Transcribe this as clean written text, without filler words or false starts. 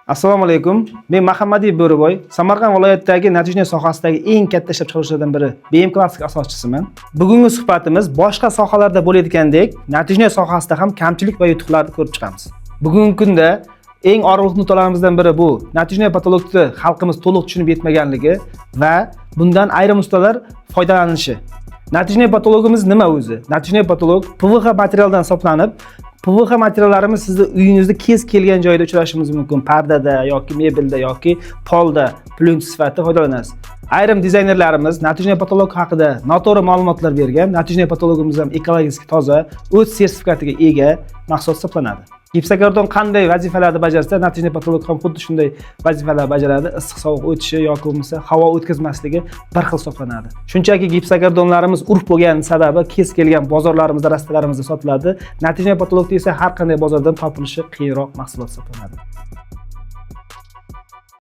Assalomu alaykum. Men Muhammadiy Bo'riboy, Samarqand viloyatidagi natijali sohasidagi eng katta ishlab chiqaruvchilardan biri, BM Classic asoschisiman. Bugungi suhbatimiz boshqa sohalarda bo'layotgandek, natijali sohasida ham kamchilik va yutuqlarni ko'rib chiqamiz. Bugungi kunda eng og'riqli nuqtalarimizdan biri bu natijali patologni xalqimiz to'liq tushunib yetmaganligi va bundan ayrim ustalar foydalanishi. Natijali patologimiz nima o'zi? Natijali patolog PVH materialdan hisoblanib, PVH materiallarimiz sizni uyingizda kez kelgan joyda uchrashingiz mumkin. Pardada yoki mebelda yoki polda plyonka sifatida foydalanasiz. Ayrim dizaynerlarimiz natijali patolog haqida noto'g'ri ma'lumotlar bergan. Natijali patologimiz ham ekologik toza, o'z sertifikatiga ega mahsulot hisoblanadi. Gipsokardon qanday vazifalarni bajarsa, natijali patolog ham xuddi shunday vazifalarni bajaradi. Issiq sovuq o'tishi yoki bo'lmasa havo o'tkazmasligi bir xil hisoblanadi. Shunchaki gipsokardonlarimiz urf bo'lgan sababi kez kelgan bozorlarimizda, rastalarimizda sotiladi. Natijali patolog esa har qanday bozordan topilishi qiyinroq mahsulot hisoblanadi.